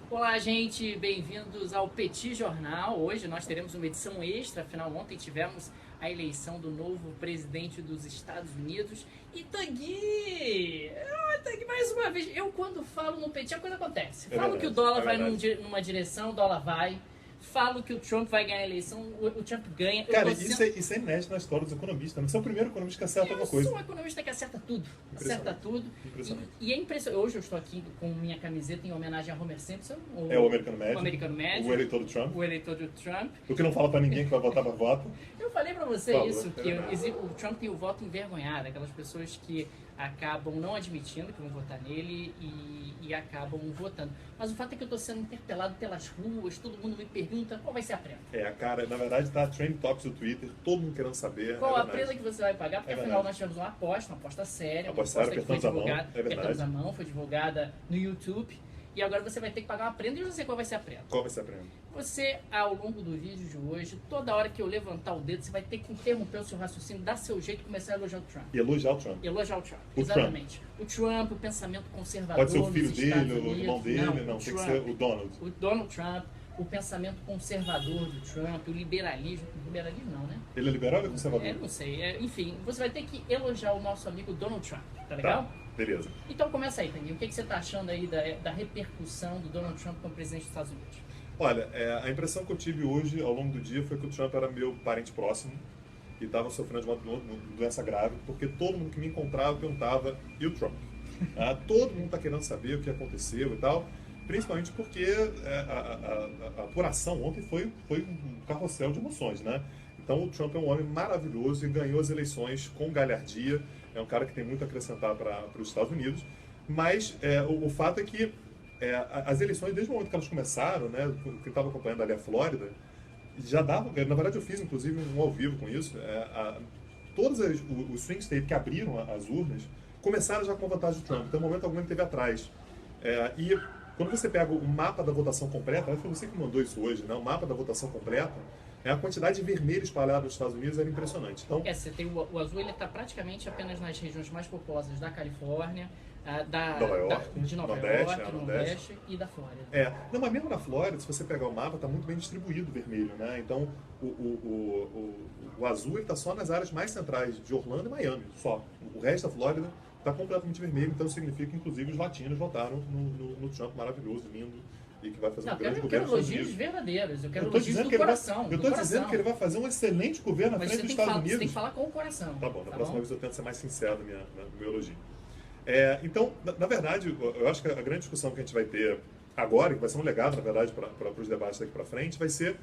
Olá, gente, bem-vindos ao Petit Jornal. Hoje nós teremos uma edição extra, afinal ontem tivemos a eleição do novo presidente dos Estados Unidos. E Tanguy, mais uma vez, eu quando falo no Petit a coisa acontece. Falo que o dólar vai numa direção, o dólar vai. Falo que o Trump vai ganhar a eleição, o Trump ganha. Cara, isso é inédito na história dos economistas. Não sou o primeiro economista que acerta alguma coisa. Eu sou um economista que acerta tudo. Acerta tudo. E é impressionante. Hoje eu estou aqui com minha camiseta em homenagem a Homer Simpson. O americano médio. O americano médio. O eleitor do Trump. O eleitor do Trump. O que não fala pra ninguém que vai votar pra voto. Eu falei pra você isso, que o Trump tem o voto envergonhado. Aquelas pessoas que acabam não admitindo que vão votar nele e acabam votando. Mas o fato é que eu estou sendo interpelado pelas ruas, todo mundo me pergunta qual vai ser a prenda. Cara, na verdade tá trending topics do Twitter, todo mundo querendo saber. Qual a prenda que você vai pagar, porque afinal nós tivemos uma aposta séria, uma aposta que foi divulgada, apertamos a mão, foi divulgada no YouTube. E agora você vai ter que pagar uma prenda e eu não sei qual vai ser a prenda. Qual vai ser a prenda? Você, ao longo do vídeo de hoje, toda hora que eu levantar o dedo, você vai ter que interromper o seu raciocínio, dar seu jeito e começar a elogiar o Trump. E elogiar o Trump. Elogiar o Trump, exatamente. O Trump, o pensamento conservador. Pode ser o filho dele, o irmão dele, não, tem que ser o Donald. O Donald Trump, o pensamento conservador do Trump, o liberalismo. Liberalismo não, né? Ele é liberal ou é conservador? Não sei. Enfim, você vai ter que elogiar o nosso amigo Donald Trump, tá legal? Tá. Beleza. Então começa aí, Tanguy. O que você está achando aí da repercussão do Donald Trump como presidente dos Estados Unidos? Olha, a impressão que eu tive hoje, ao longo do dia, foi que o Trump era meu parente próximo e estava sofrendo de uma doença grave, porque todo mundo que me encontrava perguntava, e o Trump? Todo mundo está querendo saber o que aconteceu e tal, principalmente porque a apuração ontem foi um carrossel de emoções, né? Então o Trump é um homem maravilhoso e ganhou as eleições com galhardia. É um cara que tem muito a acrescentar para os Estados Unidos. Mas o fato é que as eleições, desde o momento que elas começaram, né, quem estava acompanhando ali a Flórida, já dava. Na verdade, eu fiz inclusive um ao vivo com isso. Todos os swing states que abriram as urnas começaram já com a vantagem do Trump. Então, no momento algum, ele teve atrás. E quando você pega o mapa da votação completa, acho que foi você que mandou isso hoje, né? O mapa da votação completa. A quantidade de vermelho espalhada nos Estados Unidos era impressionante. Então, você tem o azul, ele está praticamente apenas nas regiões mais populosas da Califórnia, de Nova York, Nordeste e da Flórida. Não, mas mesmo na Flórida, se você pegar o mapa, está muito bem distribuído o vermelho, né? Então, o azul está só nas áreas mais centrais de Orlando e Miami, só. O resto da Flórida está completamente vermelho, então significa que, inclusive, os latinos votaram no Trump maravilhoso, lindo, e que vai fazer um grande governo. Eu quero elogios verdadeiros, eu quero elogios do coração. Eu estou dizendo que ele vai fazer um excelente governo à frente dos Estados Unidos. Você tem que falar com o coração. Tá bom, na próxima vez eu tento ser mais sincero no meu elogio. Então, na verdade, eu acho que a grande discussão que a gente vai ter agora, que vai ser um legado, na verdade, para os debates daqui para frente, vai ser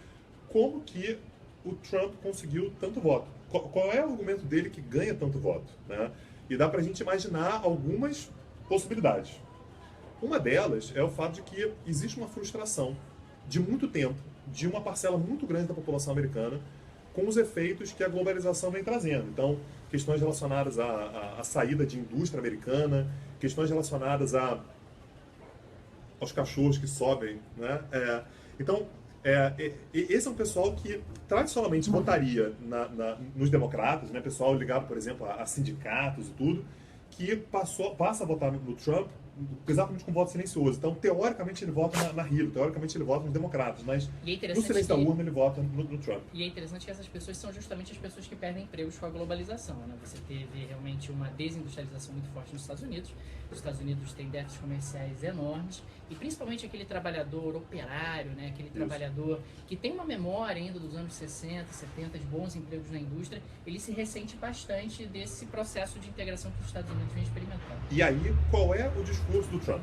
como que o Trump conseguiu tanto voto. Qual é o argumento dele que ganha tanto voto, né? E dá para a gente imaginar algumas possibilidades. Uma delas é o fato de que existe uma frustração de muito tempo, de uma parcela muito grande da população americana, com os efeitos que a globalização vem trazendo. Então, questões relacionadas à saída de indústria americana, questões relacionadas aos cachorros que sobem, né? Esse é um pessoal que tradicionalmente votaria nos democratas, né? Pessoal ligado, por exemplo, a sindicatos e tudo, que passa a votar no Trump exatamente com voto silencioso. Então, teoricamente, ele vota na Hillary, teoricamente, ele vota nos democratas, mas no silêncio da urna, ele vota no Trump. E é interessante que essas pessoas são justamente as pessoas que perdem empregos com a globalização, né? Você teve realmente uma desindustrialização muito forte nos Estados Unidos. Os Estados Unidos têm déficits comerciais enormes, e principalmente aquele trabalhador operário, né? Aquele trabalhador que tem uma memória ainda dos anos 60, 70, de bons empregos na indústria, ele se ressente bastante desse processo de integração que os Estados Unidos vem experimentando. E aí, qual é o discurso do Trump?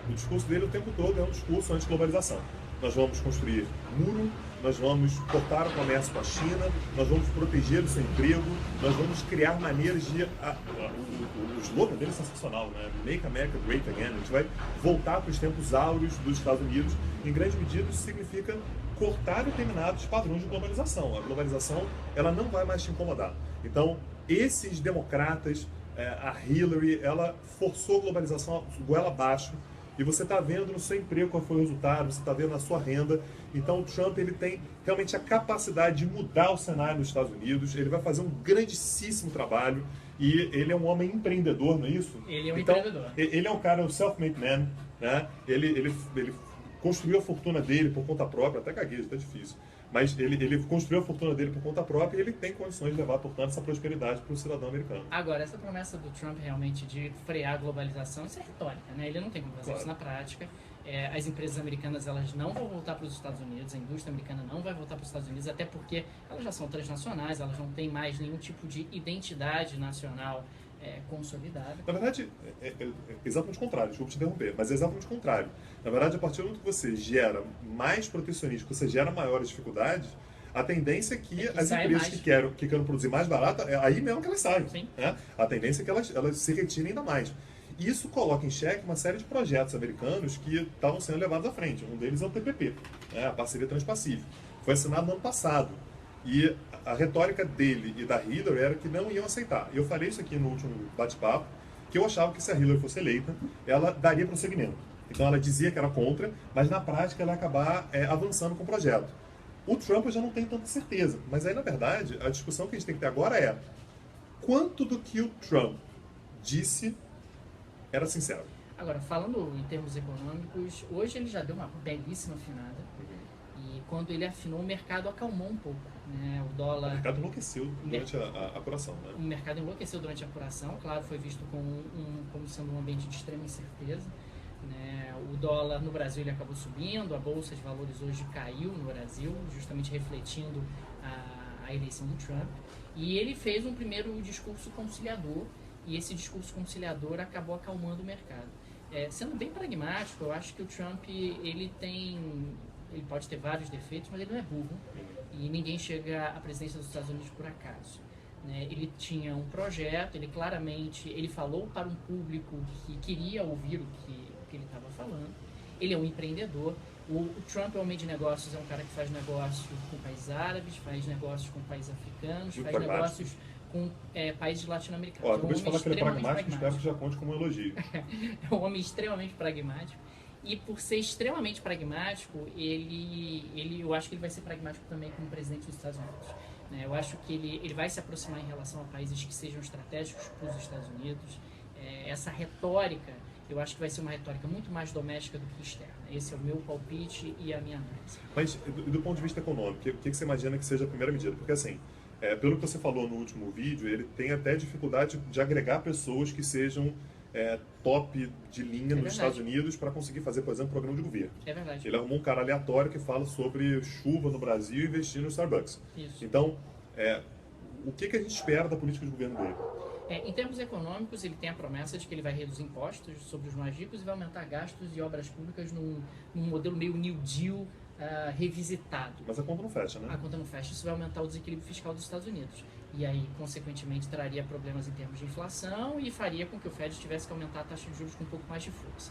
O discurso dele o tempo todo é um discurso anti-globalização. Nós vamos construir muro, nós vamos cortar o comércio com a China, nós vamos proteger o seu emprego, nós vamos criar maneiras de... O slogan dele é sensacional, né? Make America Great Again. A gente vai voltar para os tempos áureos dos Estados Unidos. Em grande medida, isso significa cortar determinados padrões de globalização. A globalização, ela não vai mais te incomodar. Então, esses democratas, a Hillary, ela forçou a globalização goela abaixo. E você está vendo no seu emprego qual foi o resultado, você está vendo na sua renda. Então o Trump, ele tem realmente a capacidade de mudar o cenário nos Estados Unidos. Ele vai fazer um grandíssimo trabalho. E ele é um homem empreendedor, não é isso? Ele é um empreendedor. Ele é um cara, um self-made man, né? Ele construiu a fortuna dele por conta própria, até gaguejo, tá difícil, mas ele construiu a fortuna dele por conta própria e ele tem condições de levar, portanto, essa prosperidade para o cidadão americano. Agora, essa promessa do Trump realmente de frear a globalização, isso é retórica, né? Ele não tem como fazer isso na prática. As empresas americanas, elas não vão voltar para os Estados Unidos, a indústria americana não vai voltar para os Estados Unidos, até porque elas já são transnacionais, elas não têm mais nenhum tipo de identidade nacional consolidada. Na verdade, é exatamente o contrário, desculpa te interromper, mas é exatamente o contrário. Na verdade, a partir do momento que você gera mais protecionismo, que você gera maiores dificuldades, a tendência é que as empresas que querem produzir mais barato, é aí mesmo que elas saem. Né? A tendência é que elas se retirem ainda mais. E isso coloca em xeque uma série de projetos americanos que estavam sendo levados à frente. Um deles é o TPP, né? A Parceria Transpacífica. Foi assinado no ano passado. E a retórica dele e da Hillary era que não iam aceitar. Eu falei isso aqui no último bate-papo, que eu achava que se a Hillary fosse eleita, ela daria prosseguimento. Então ela dizia que era contra, mas na prática ela ia acabar avançando com o projeto. O Trump eu já não tenho tanta certeza. Mas aí, na verdade, a discussão que a gente tem que ter agora é quanto do que o Trump disse era sincero. Agora, falando em termos econômicos, hoje ele já deu uma belíssima afinada. E quando ele afinou, o mercado acalmou um pouco. Né? O dólar... O mercado enlouqueceu durante a apuração. Né? O mercado enlouqueceu durante a apuração. Claro, foi visto como sendo um ambiente de extrema incerteza. Né? O dólar no Brasil ele acabou subindo, a Bolsa de Valores hoje caiu no Brasil, justamente refletindo a eleição do Trump. E ele fez um primeiro discurso conciliador, e esse discurso conciliador acabou acalmando o mercado. Sendo bem pragmático, eu acho que o Trump ele pode ter vários defeitos, mas ele não é burro, e ninguém chega à presidência dos Estados Unidos por acaso. Né? Ele tinha um projeto, ele falou para um público que queria ouvir o que ele estava falando. Ele é um empreendedor. O Trump é um homem de negócios, é um cara que faz negócios com países árabes, faz negócios com países africanos, faz negócios com países latino-americanos. Acabei de falar que ele é pragmático, espero que já conte como um elogio. É um homem extremamente pragmático. E por ser extremamente pragmático, eu acho que ele vai ser pragmático também como presidente dos Estados Unidos. Né? Eu acho que ele vai se aproximar em relação a países que sejam estratégicos para os Estados Unidos. Essa retórica, eu acho que vai ser uma retórica muito mais doméstica do que externa. Esse é o meu palpite e a minha análise. Mas, do ponto de vista econômico, o que você imagina que seja a primeira medida? Porque, assim, pelo que você falou no último vídeo, ele tem até dificuldade de agregar pessoas que sejam top de linha nos Estados Unidos para conseguir fazer, por exemplo, programa de governo. É verdade. Ele arrumou um cara aleatório que fala sobre chuva no Brasil e investir no Starbucks. Isso. Então, o que a gente espera da política de governo dele? Em termos econômicos, ele tem a promessa de que ele vai reduzir impostos sobre os mais ricos e vai aumentar gastos de obras públicas num modelo meio New Deal revisitado. Mas a conta não fecha, né? A conta não fecha. Isso vai aumentar o desequilíbrio fiscal dos Estados Unidos. E aí, consequentemente, traria problemas em termos de inflação e faria com que o Fed tivesse que aumentar a taxa de juros com um pouco mais de força.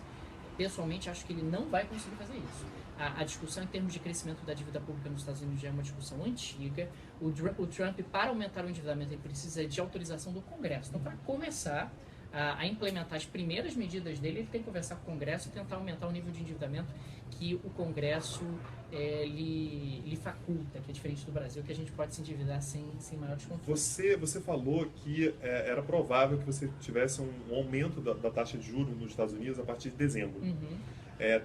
Pessoalmente, acho que ele não vai conseguir fazer isso. A discussão em termos de crescimento da dívida pública nos Estados Unidos já é uma discussão antiga. O Trump, para aumentar o endividamento, ele precisa de autorização do Congresso. Então, para começar a implementar as primeiras medidas dele, ele tem que conversar com o Congresso e tentar aumentar o nível de endividamento que o Congresso lhe faculta, que é diferente do Brasil, que a gente pode se endividar sem maior desconforto. Você falou que era provável que você tivesse um aumento da taxa de juros nos Estados Unidos a partir de dezembro. Uhum.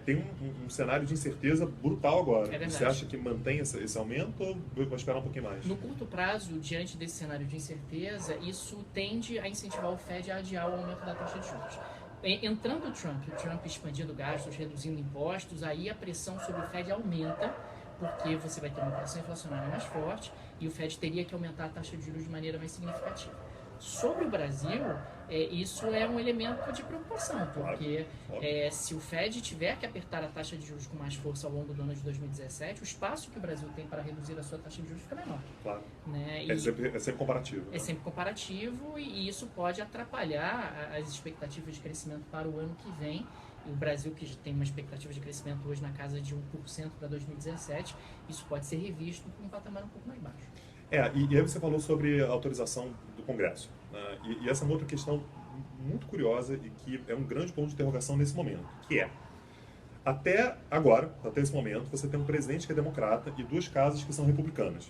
Tem um cenário de incerteza brutal agora. É verdade. Você acha que mantém esse aumento ou vai esperar um pouquinho mais? No curto prazo, diante desse cenário de incerteza, isso tende a incentivar o Fed a adiar o aumento da taxa de juros. Entrando o Trump expandindo gastos, reduzindo impostos, aí a pressão sobre o Fed aumenta, porque você vai ter uma pressão inflacionária mais forte e o Fed teria que aumentar a taxa de juros de maneira mais significativa. Sobre o Brasil, isso é um elemento de preocupação, porque se o Fed tiver que apertar a taxa de juros com mais força ao longo do ano de 2017, o espaço que o Brasil tem para reduzir a sua taxa de juros fica menor. Claro. Né? É sempre comparativo. É sempre comparativo e isso pode atrapalhar as expectativas de crescimento para o ano que vem. E o Brasil, que tem uma expectativa de crescimento hoje na casa de 1% para 2017, isso pode ser revisto com um patamar um pouco mais baixo. E aí você falou sobre a autorização do Congresso. Né? E essa é uma outra questão muito curiosa e que é um grande ponto de interrogação nesse momento, que é, até agora, até esse momento, você tem um presidente que é democrata e duas casas que são republicanas.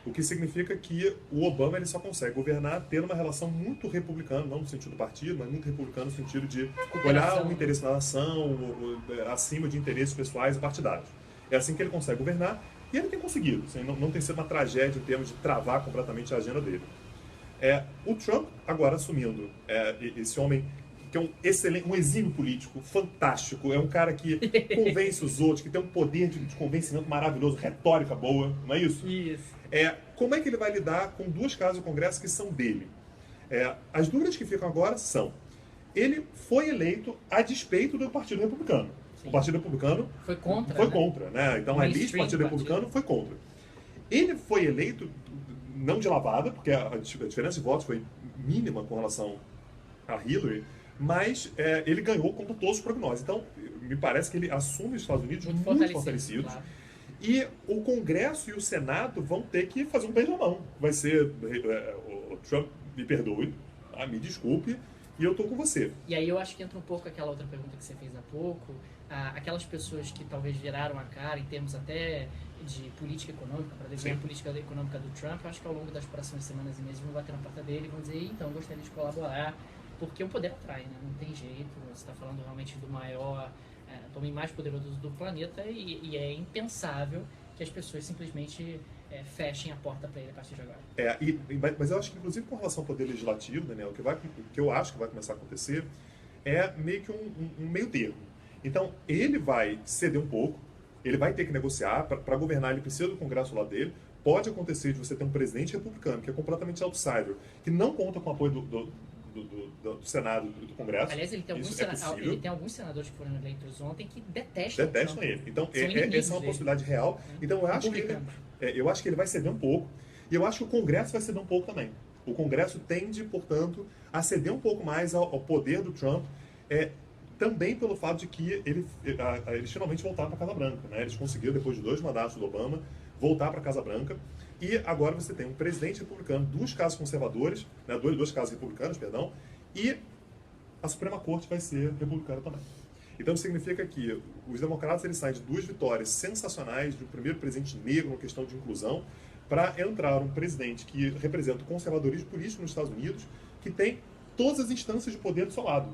O que significa que o Obama ele só consegue governar tendo uma relação muito republicana, não no sentido do partido, mas muito republicano no sentido de olhar o interesse da nação acima de interesses pessoais e partidários. É assim que ele consegue governar e ele tem conseguido. Assim, não tem sido uma tragédia em termos de travar completamente a agenda dele. O Trump, agora assumindo esse homem que é um excelente, um exímio político, fantástico, é um cara que convence os outros, que tem um poder de convencimento maravilhoso, retórica boa, não é isso? Isso. Como é que ele vai lidar com duas casas do Congresso que são dele? As dúvidas que ficam agora são: ele foi eleito a despeito do Partido Republicano. Sim. O Partido Republicano foi contra. Foi contra, né? Então a lista do Partido Republicano foi contra. Ele foi eleito não de lavada, porque a diferença de votos foi mínima com relação a Hillary, mas ele ganhou contra todos os prognósticos. Então, me parece que ele assume os Estados Unidos muito fortalecidos. Claro. E o Congresso e o Senado vão ter que fazer um beijamão. Vai ser, o Trump, me perdoe, me desculpe, e eu tô com você. E aí eu acho que entra um pouco aquela outra pergunta que você fez há pouco, aquelas pessoas que talvez viraram a cara em termos até de política econômica, para desenhar a política econômica do Trump, eu acho que ao longo das próximas semanas e meses vão bater na porta dele e vão dizer, então, gostaria de colaborar, porque o poder atrai, né? Não tem jeito, você está falando realmente do maior, do homem mais poderoso do planeta e é impensável que as pessoas simplesmente fechem a porta para ele a partir de agora. Mas eu acho que, inclusive, com relação ao poder legislativo, Daniel, o que eu acho que vai começar a acontecer é meio que um meio termo. Então, ele vai ceder um pouco, ele vai ter que negociar, para governar ele precisa do Congresso lá dele. Pode acontecer de você ter um presidente republicano que é completamente outsider, que não conta com o apoio do Senado, do Congresso. Aliás, ele tem alguns senadores que foram eleitos ontem que detestam ele. Então, essa é uma possibilidade real. Então, eu acho que ele vai ceder um pouco, e eu acho que o Congresso vai ceder um pouco também. O Congresso tende, portanto, a ceder um pouco mais ao poder do Trump, também pelo fato de que eles finalmente voltaram para a Casa Branca. Né? Eles conseguiram, depois de 2 mandatos do Obama, voltar para a Casa Branca. E agora você tem um presidente republicano, 2 casas conservadoras, né, 2 casas republicanas, perdão, e a Suprema Corte vai ser republicana também. Então significa que os democratas eles saem de 2 vitórias sensacionais, do primeiro presidente negro na questão de inclusão, para entrar um presidente que representa o conservadorismo político nos Estados Unidos, que tem todas as instâncias de poder do seu lado.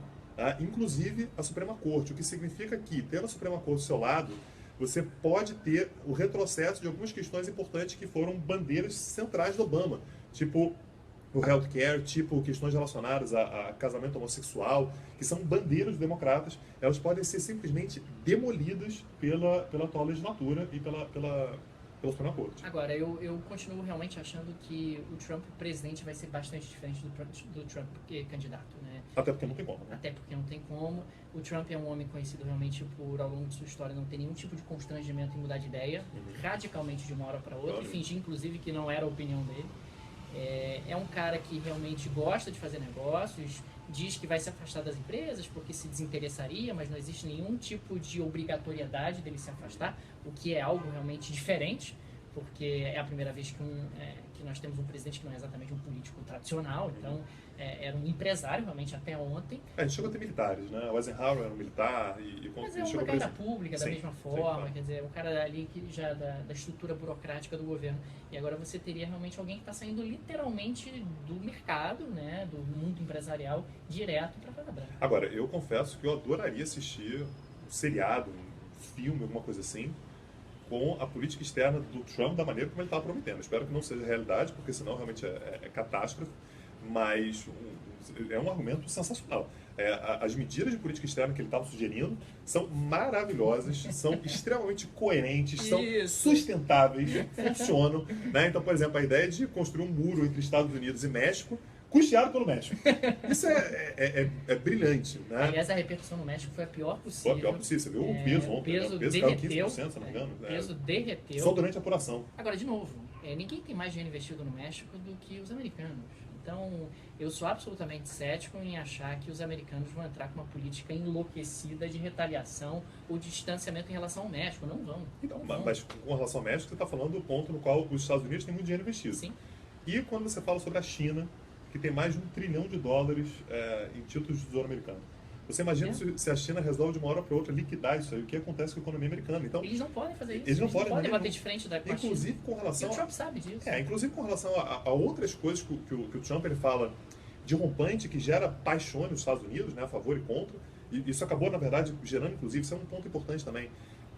Inclusive a Suprema Corte, o que significa que, tendo a Suprema Corte do seu lado, você pode ter o retrocesso de algumas questões importantes que foram bandeiras centrais do Obama, tipo o healthcare, tipo questões relacionadas a casamento homossexual, que são bandeiras democratas, elas podem ser simplesmente demolidas pela atual legislatura e pela Suprema Corte. Agora, eu continuo realmente achando que o Trump presidente vai ser bastante diferente do Trump candidato, né? Até porque não tem como, né? Até porque não tem como. O Trump é um homem conhecido realmente por, ao longo de sua história, não ter nenhum tipo de constrangimento em mudar de ideia, radicalmente de uma hora para outra, e fingir, inclusive, que não era a opinião dele. É um cara que realmente gosta de fazer negócios, diz que vai se afastar das empresas porque se desinteressaria, mas não existe nenhum tipo de obrigatoriedade dele se afastar, o que é algo realmente diferente, porque é a primeira vez que nós temos um presidente que não é exatamente um político tradicional, então era um empresário realmente até ontem. A gente chegou a ter militares, né? O Eisenhower era um militar mas é uma carreira pública da mesma forma, quer dizer, um cara ali que já da estrutura burocrática do governo. E agora você teria realmente alguém que está saindo literalmente do mercado, né? Do mundo empresarial, direto para a Casa Branca. Agora, eu confesso que eu adoraria assistir um seriado, um filme, alguma coisa assim, com a política externa do Trump da maneira como ele estava prometendo. Espero que não seja realidade, porque senão realmente é catástrofe, mas é um argumento sensacional. As medidas de política externa que ele estava sugerindo são maravilhosas, são extremamente coerentes, são sustentáveis, funcionam. Né? Então, por exemplo, a ideia de construir um muro entre Estados Unidos e México, custeado pelo México. Isso é brilhante. Né? Aliás, a repercussão no México foi a pior possível. Foi a pior possível. Você viu o peso ontem? O peso caiu derreteu. 15%, se não me engano. O peso derreteu. Só durante a apuração. Agora, de novo, ninguém tem mais dinheiro investido no México do que os americanos. Então, eu sou absolutamente cético em achar que os americanos vão entrar com uma política enlouquecida de retaliação ou de distanciamento em relação ao México. Não vão. Então, mas com relação ao México, você está falando do ponto no qual os Estados Unidos têm muito dinheiro investido. Sim. E quando você fala sobre a China, que tem mais de $1 trilhão em títulos de tesouro americano. Você imagina se a China resolve de uma hora para outra liquidar isso aí, o que acontece com a economia americana. Então, Eles não podem fazer isso. Eles não podem bater de frente com a China. Inclusive com relação... E o Trump sabe disso. Inclusive com relação a outras coisas que o Trump ele fala de rompante, que gera paixões nos Estados Unidos, né, a favor e contra. E isso acabou, na verdade, gerando, inclusive, isso é um ponto importante também.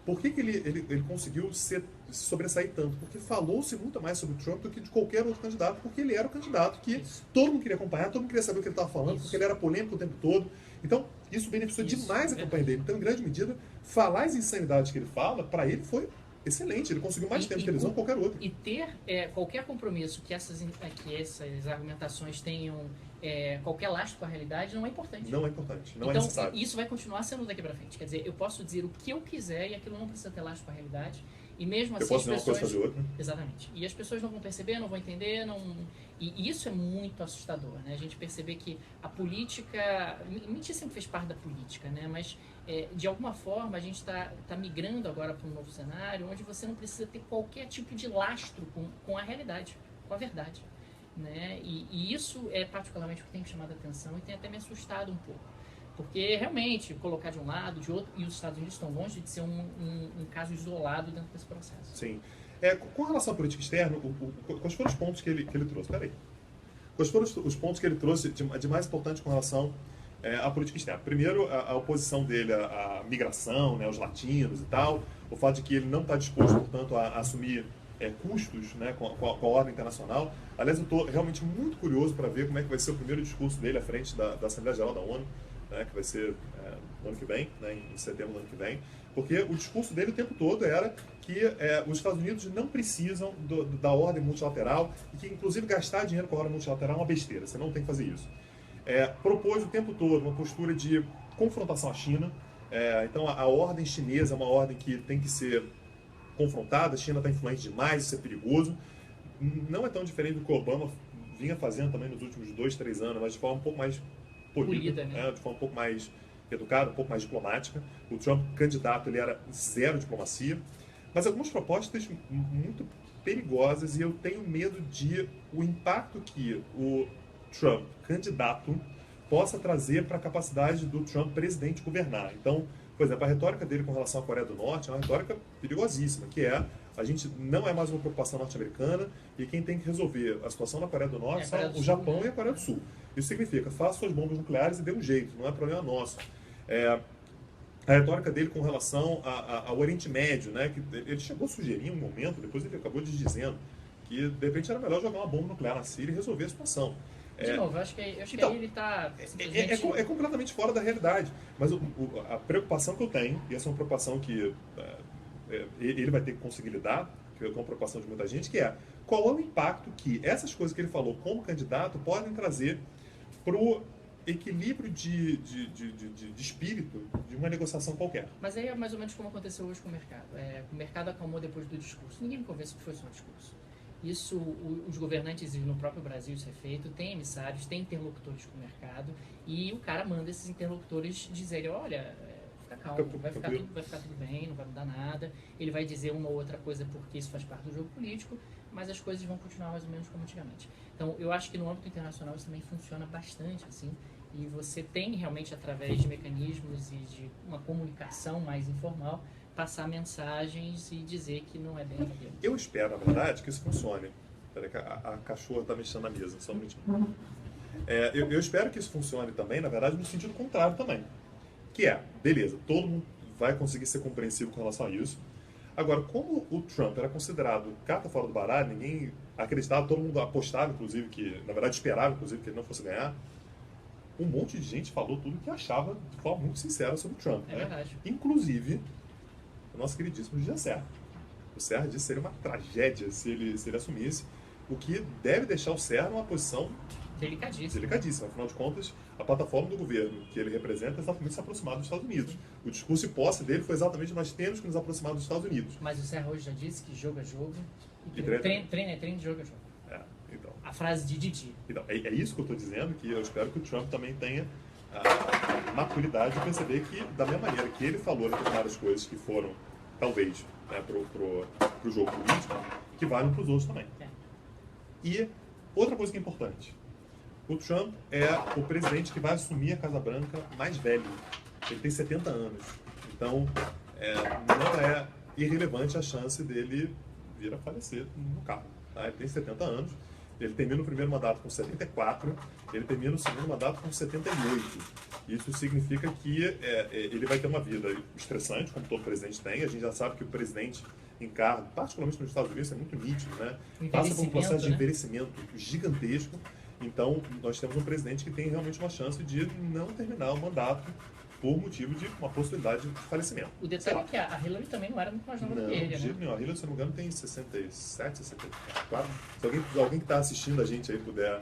Por que ele conseguiu se sobressair tanto? Porque falou-se muito mais sobre o Trump do que de qualquer outro candidato, porque ele era o candidato que todo mundo queria acompanhar, todo mundo queria saber o que ele estava falando, porque ele era polêmico o tempo todo. Então, isso beneficiou demais a campanha dele. Então, em grande medida, falar as insanidades que ele fala, para ele foi excelente. Ele conseguiu mais tempo de televisão que qualquer outro. E ter qualquer compromisso que essas argumentações tenham qualquer lastro com a realidade não é importante. Não é importante, não então, é necessário. Isso vai continuar sendo daqui para frente. Quer dizer, eu posso dizer o que eu quiser e aquilo não precisa ter lastro com a realidade. E mesmo assim, eu posso as pessoas... uma coisa fazer outra. Exatamente. E as pessoas não vão perceber, não vão entender, E isso é muito assustador, né? A gente perceber que a política... Mentira sempre fez parte da política, né? Mas, de alguma forma, a gente está migrando agora para um novo cenário onde você não precisa ter qualquer tipo de lastro com a realidade, com a verdade, né? E isso é particularmente o que tem me chamado a atenção e tem até me assustado um pouco. Porque, realmente, colocar de um lado, de outro, e os Estados Unidos estão longe de ser um caso isolado dentro desse processo. Sim. Com relação à política externa, quais foram os pontos que ele trouxe? Peraí. Quais foram os pontos que ele trouxe de mais importante com relação à política externa? Primeiro, a oposição dele à migração, né, aos latinos e tal, o fato de que ele não está disposto, portanto, a assumir custos, né, com a ordem internacional. Aliás, eu estou realmente muito curioso para ver como é que vai ser o primeiro discurso dele à frente da Assembleia Geral da ONU, né, que vai ser no ano que vem, né, em setembro do ano que vem, porque o discurso dele o tempo todo era que os Estados Unidos não precisam da ordem multilateral e que, inclusive, gastar dinheiro com a ordem multilateral é uma besteira, você não tem que fazer isso. Propôs o tempo todo uma postura de confrontação à China, então a ordem chinesa é uma ordem que tem que ser confrontada, a China está influente demais, isso é perigoso. Não é tão diferente do que o Obama vinha fazendo também nos últimos 2, 3 anos, mas de forma um pouco mais polida, né? De forma um pouco mais educada, um pouco mais diplomática. O Trump, candidato, ele era zero diplomacia, mas algumas propostas muito perigosas, e eu tenho medo de o impacto que o Trump, candidato, possa trazer para a capacidade do Trump, presidente, governar. Então, por exemplo, a retórica dele com relação à Coreia do Norte é uma retórica perigosíssima, que a gente não é mais uma preocupação norte-americana e quem tem que resolver a situação na Coreia do Norte são o Japão e a Coreia do Sul. Isso significa, faça suas bombas nucleares e dê um jeito, não é problema nosso. A retórica dele com relação ao Oriente Médio, né, que ele chegou a sugerir em um momento, depois ele acabou dizendo que de repente era melhor jogar uma bomba nuclear na Síria e resolver a situação. De novo, eu acho que então, aí ele está... É completamente fora da realidade. Mas a preocupação que eu tenho, e essa é uma preocupação que ele vai ter que conseguir lidar, que é uma preocupação de muita gente, que qual é o impacto que essas coisas que ele falou como candidato podem trazer para o equilíbrio de espírito de uma negociação qualquer. Mas aí é mais ou menos como aconteceu hoje com o mercado. O mercado acalmou depois do discurso. Ninguém me convence que foi só um discurso. Isso, os governantes, e no próprio Brasil isso é feito, tem emissários, tem interlocutores com o mercado, e o cara manda esses interlocutores dizerem, olha, fica calmo, vai ficar tudo bem, não vai mudar nada. Ele vai dizer uma ou outra coisa porque isso faz parte do jogo político, mas as coisas vão continuar mais ou menos como antigamente. Então, eu acho que no âmbito internacional isso também funciona bastante, assim, e você tem realmente, através de mecanismos e de uma comunicação mais informal, passar mensagens e dizer que não é bem aquilo. Eu espero, na verdade, que isso funcione. Peraí, que a cachorra está mexendo na mesa, só um minutinho. Eu espero que isso funcione também, na verdade, no sentido contrário também. Que beleza, todo mundo vai conseguir ser compreensivo com relação a isso. Agora, como o Trump era considerado carta fora do baralho, ninguém acreditava, todo mundo apostava, inclusive, que, na verdade, esperava, inclusive, que ele não fosse ganhar, um monte de gente falou tudo que achava de forma muito sincera sobre o Trump. É verdade. Inclusive, o nosso queridíssimo José Serra. O Serra disse que seria uma tragédia se ele assumisse, o que deve deixar o Serra numa posição delicadíssima. Afinal de contas, a plataforma do governo que ele representa é exatamente se aproximar dos Estados Unidos. O discurso e posse dele foi exatamente nós temos que nos aproximar dos Estados Unidos. Mas o Serra hoje já disse que jogo é jogo e treino é treino, jogo é jogo. Então. A frase de Didi. Então, é isso que eu estou dizendo, que eu espero que o Trump também tenha a maturidade de perceber que, da mesma maneira que ele falou determinadas coisas que foram, talvez, pro jogo político, que valem para os outros também. E outra coisa que é importante, O Trump é o presidente que vai assumir a Casa Branca mais velho. Ele tem 70 anos. Então, não é irrelevante a chance dele vir a falecer no cargo. Tá? Ele tem 70 anos. Ele termina o primeiro mandato com 74, ele termina o segundo mandato com 78. Isso significa que ele vai ter uma vida estressante, como todo presidente tem. A gente já sabe que o presidente em cargo, particularmente nos Estados Unidos, é muito nítido, né? Passa por um processo de envelhecimento gigantesco. Então, nós temos um presidente que tem realmente uma chance de não terminar o mandato por motivo de uma possibilidade de falecimento. O detalhe é que a Hillary também não era muito mais nova do que ele, de jeito nenhum. A Hillary, se não me engano, tem 67, 64. Se alguém que está assistindo a gente aí puder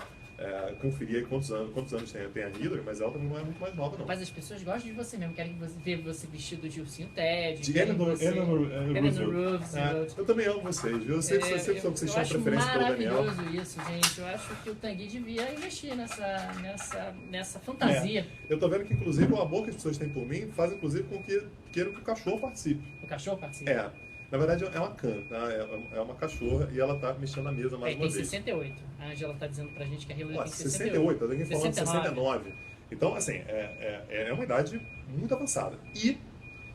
conferir aí quantos anos tem a Hillary, mas ela também não é muito mais nova, não. Mas as pessoas gostam de você mesmo, querem ver você vestido de ursinho Ted. De Eleanor Roosevelt. Eu também amo vocês, viu? Eu sempre soube que vocês tinham preferência pelo Daniel. Eu acho maravilhoso isso, gente. Eu acho que o Tanguy devia investir nessa fantasia. Eu tô vendo que, inclusive, o amor que as pessoas têm por mim faz, inclusive, com que queiram que o cachorro participe. O cachorro participa? Na verdade, é uma can, tá? É uma cachorra e ela tá mexendo na mesa mais uma vez. Tem 68. A Angela tá dizendo pra gente que a Hillary tem 68. Alguém falando 69. Então, assim, é uma idade muito avançada. E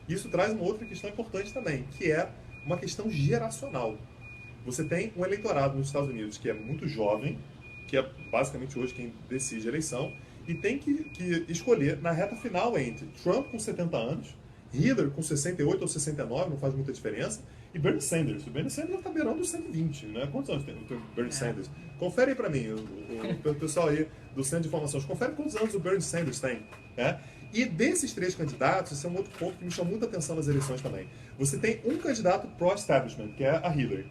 isso traz uma outra questão importante também, que é uma questão geracional. Você tem um eleitorado nos Estados Unidos que é muito jovem, que é basicamente hoje quem decide a eleição, e tem que escolher na reta final entre Trump com 70 anos, Hillary com 68 ou 69, não faz muita diferença, e Bernie Sanders. O Bernie Sanders está beirando os 120, né? Quantos anos tem o Bernie Sanders? Confere aí para mim, o pessoal aí do Centro de Informações, confere quantos anos o Bernie Sanders tem, né? E desses três candidatos, esse é um outro ponto que me chama muita atenção nas eleições também. Você tem um candidato pro-establishment, que é a Hillary.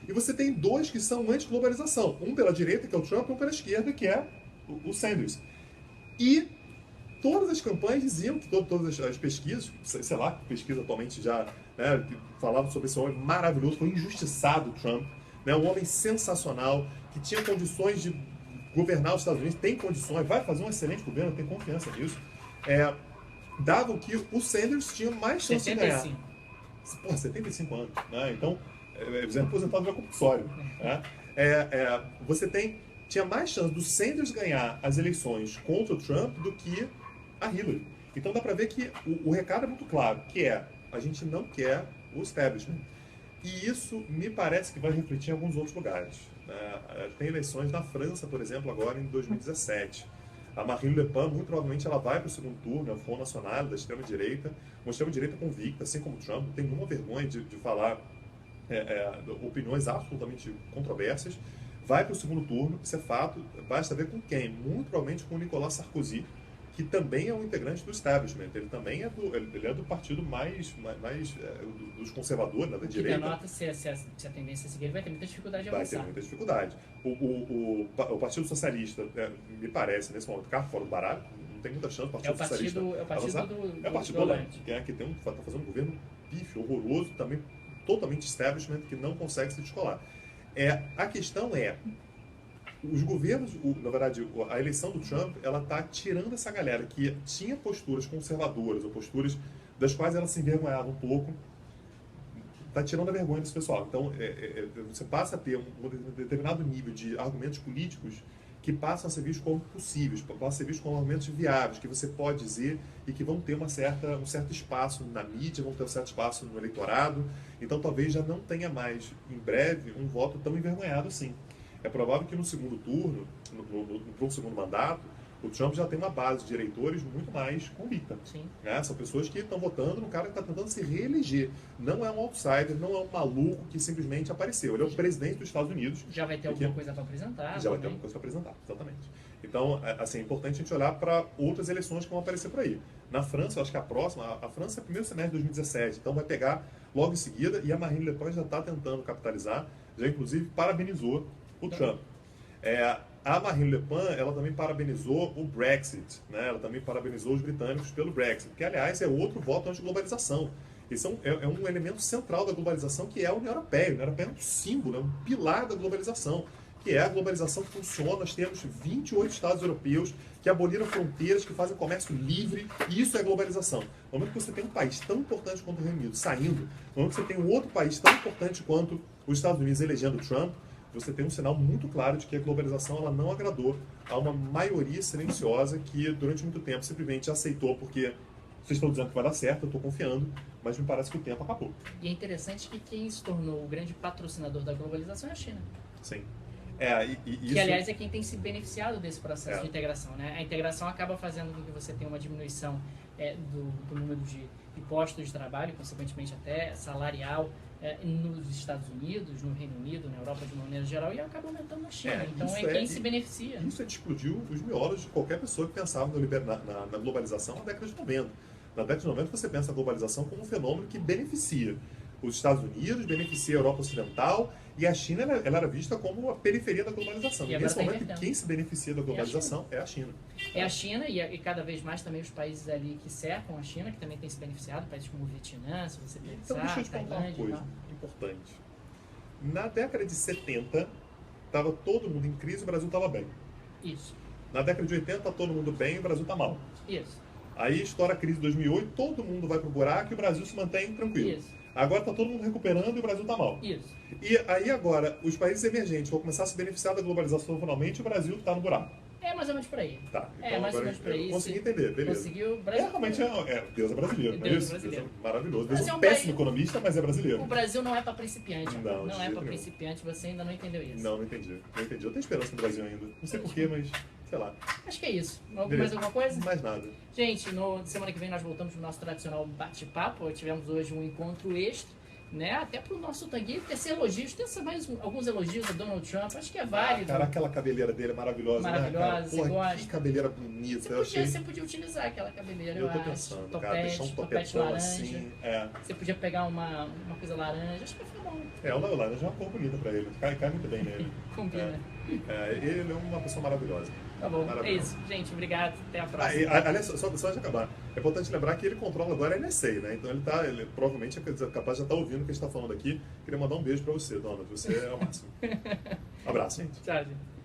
E você tem dois que são anti-globalização. Um pela direita, que é o Trump, e um pela esquerda, que é o Sanders. E todas as campanhas diziam que todas as pesquisas, sei lá, pesquisa atualmente já falavam sobre esse homem maravilhoso, foi injustiçado, Trump, né, um homem sensacional, que tinha condições de governar os Estados Unidos, tem condições, vai fazer um excelente governo, eu tenho confiança nisso, davam que o Sanders tinha mais chance 75. de ganhar. Pô, 75 anos, né? Então, é aposentado já compulsório. Né? Você tinha mais chance do Sanders ganhar as eleições contra o Trump do que a Hillary. Então dá para ver que o recado é muito claro, que a gente não quer o establishment. E isso me parece que vai refletir em alguns outros lugares. Né? Tem eleições na França, por exemplo, agora em 2017. A Marine Le Pen, muito provavelmente, ela vai para o segundo turno, é o Front National da extrema-direita, uma extrema-direita convicta, assim como o Trump, não tem nenhuma vergonha de falar opiniões absolutamente controversas. Vai para o segundo turno, isso é fato, basta ver com quem? Muito provavelmente com o Nicolas Sarkozy, que também é um integrante do establishment. Ele também é do partido mais dos conservadores, da direita. Ele denota se a tendência a seguir, ele vai ter muita dificuldade de avançar. Vai ter muita dificuldade. O Partido Socialista, me parece, nesse momento, carro fora do baralho, não tem muita chance do Partido Socialista avançar. É o partido do Hollande, que está fazendo um governo pífio, horroroso, também totalmente establishment, que não consegue se descolar. A questão os governos, na verdade, a eleição do Trump, ela está tirando essa galera que tinha posturas conservadoras, ou posturas das quais ela se envergonhava um pouco, está tirando a vergonha desse pessoal. Então, você passa a ter um determinado nível de argumentos políticos que passam a ser vistos como possíveis, passam a ser vistos como argumentos viáveis, que você pode dizer e que vão ter um certo espaço na mídia, vão ter um certo espaço no eleitorado. Então, talvez já não tenha mais, em breve, um voto tão envergonhado assim. É provável que no segundo turno, no segundo mandato, o Trump já tem uma base de eleitores muito mais convicta. Né? São pessoas que estão votando no cara que está tentando se reeleger. Não é um outsider, não é um maluco que simplesmente apareceu. Ele é o presidente dos Estados Unidos. Já vai ter alguma coisa para apresentar. Já vai ter alguma coisa para apresentar, exatamente. Então, assim, é importante a gente olhar para outras eleições que vão aparecer por aí. Na França, eu acho que a França é o primeiro semestre de 2017, então vai pegar logo em seguida, e a Marine Le Pen já está tentando capitalizar, já inclusive parabenizou o Trump. A Marine Le Pen, ela também parabenizou o Brexit, né? Ela também parabenizou os britânicos pelo Brexit, que, aliás, é outro voto anti-globalização. Esse é um elemento central da globalização, que é a União Europeia. A União Europeia é um símbolo, é um pilar da globalização, que é a globalização que funciona. Nós temos 28 estados europeus que aboliram fronteiras, que fazem comércio livre, e isso é globalização. No momento que você tem um país tão importante quanto o Reino Unido saindo, no momento que você tem um outro país tão importante quanto os Estados Unidos elegendo Trump, você tem um sinal muito claro de que a globalização ela não agradou a uma maioria silenciosa que durante muito tempo simplesmente aceitou porque vocês estão dizendo que vai dar certo, eu estou confiando, mas me parece que o tempo acabou. E é interessante que quem se tornou o grande patrocinador da globalização é a China. Sim. Que, isso... aliás, é quem tem se beneficiado desse processo É. de integração. Né? A integração acaba fazendo com que você tenha uma diminuição do número de postos de trabalho, consequentemente até salarial, nos Estados Unidos, no Reino Unido, na Europa de uma maneira geral, e acaba aumentando na China. Então é quem se beneficia. Isso explodiu os miolos de qualquer pessoa que pensava na globalização na década de 90. Na década de 90 você pensa na globalização como um fenômeno que beneficia os Estados Unidos, beneficia a Europa Ocidental, e a China ela era vista como a periferia da globalização. E nesse momento, quem se beneficia da globalização é a China. É a China e cada vez mais também os países ali que cercam a China, que também têm se beneficiado, países como o Vietnã, se você pensar, então deixa eu te contar uma coisa importante. Na década de 70, estava todo mundo em crise e o Brasil estava bem. Isso. Na década de 80, está todo mundo bem e o Brasil está mal. Isso. Aí estoura a crise de 2008, todo mundo vai pro buraco e o Brasil se mantém tranquilo. Isso. Agora está todo mundo recuperando e o Brasil está mal. Isso. E aí agora, os países emergentes vão começar a se beneficiar da globalização finalmente e o Brasil está no buraco. É mais ou menos por aí. Tá, então mais ou agora menos por aí. consegui entender, beleza. Conseguiu, Brasil. Realmente Deus é brasileiro, não é Deus isso? é brasileiro. Deus é maravilhoso. Deus Mas é é um um péssimo país- economista, mas é brasileiro. O Brasil não é para principiante. Não, de é jeito para nenhum. principiante, você ainda não entendeu isso. Não entendi. Não entendi. Eu tenho esperança no Brasil ainda. Não sei porquê, mas sei lá. Acho que é isso. Mais Beleza. alguma coisa? Mais nada. Gente, semana que vem nós voltamos pro nosso tradicional bate-papo. Tivemos hoje um encontro extra, né? Até pro nosso Tanguy tecer elogios. Teça mais alguns elogios a Donald Trump. Acho que é válido. Cara, aquela cabeleira dele é maravilhosa, Maravilhosa, né, cara? você Porra, gosta. que cabeleira bonita. Você podia utilizar aquela cabeleira, Eu tô acho. pensando, cara, deixar um topetão laranja. assim. Você podia pegar uma coisa laranja. Acho que vai ficar bom. O laranja é uma cor bonita pra ele. Cai muito bem nele. Combina. Ele é uma pessoa maravilhosa. Tá bom, é Maravilhoso. isso. Gente, obrigado. Até a próxima. Aliás, só de acabar. É importante lembrar que ele controla agora a NSA, né? Então ele provavelmente é capaz de já estar ouvindo o que a gente está falando aqui. Queria mandar um beijo pra você, Donald. Você é o máximo. Abraço, gente. Tchau, gente.